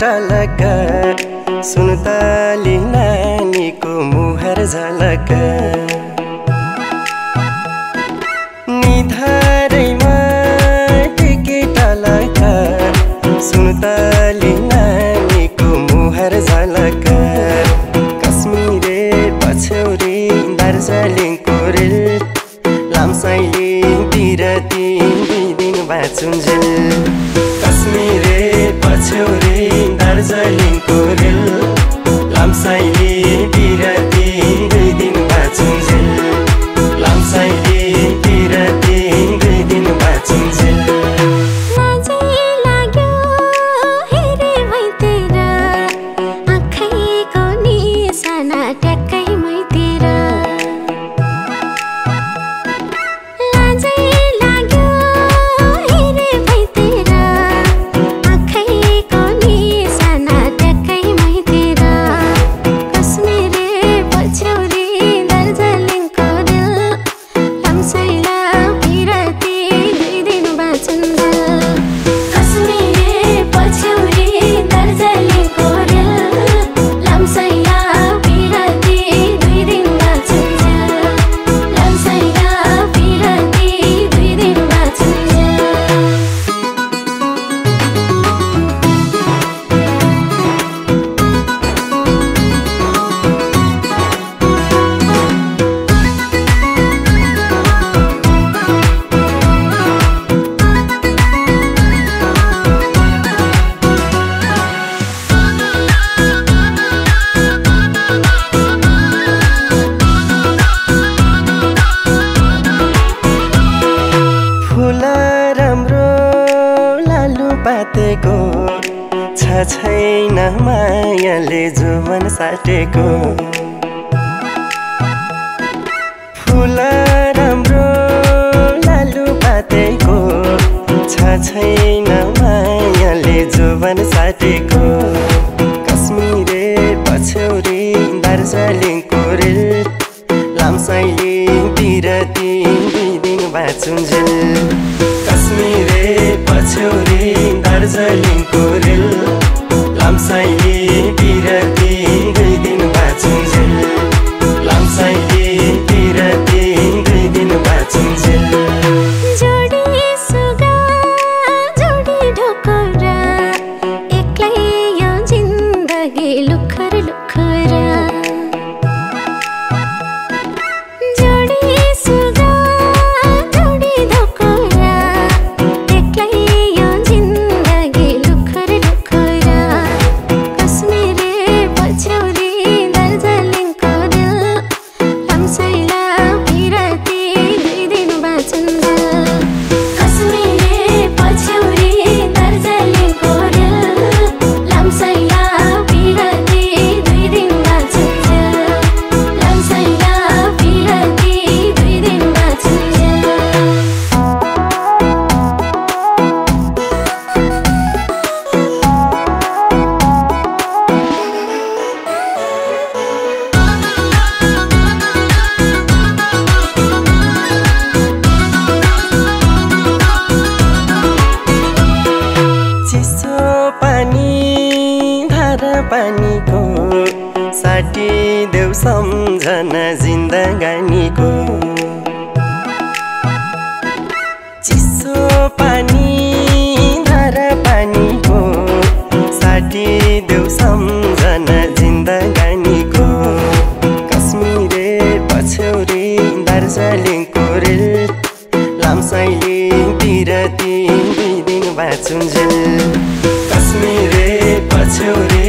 टलक सुन्तली नानीको मुहार झलक निधारैमा टिके टलक सुन्तली नानीको मुहार झलक कश्मीरे पछ्यौरी दार्जिलिङको रेल लामसाइले बिरती 2 दिन बाँचुन्जेल कश्मीरे पछ्यौरी दार्जिलिङको रेल लामसाइले बिरती 2 दिन बाँचुन्जेल लामसाइले बिरती 2 दिन बाँचुन्जेल पातेको छैन मायाले जुवन साटेको फुल राम्रो लालु पातेको छैन मायाले जुवन साटेको कश्मीरे पछ्यौरी दार्जिलिङको रेल लामसाइले बिरती 2 दिन बाँचुन्जेल कश्मीरे पछ्यौरी दार्जिलिङको रेल लामसाइले बिरती 2 दिन बाँचुन्जेल लामसाइले बिरती 2 दिन बाँचुन्जेल जोडी सुगा जोडी ढोकरा एक्लै यो जिन्दगी लुखर लुखर पानीको साटी देऊ सम्झना जिन्दगानीको चिसो पानी धारा पानीको साटी देऊ सम्झना जिन्दगानीको कश्मीरे पछ्यौरी दार्जिलिङको रेल लामसाइले बिरती 2 दिन बाँचुन्जेल कश्मीरे पछ्यौरी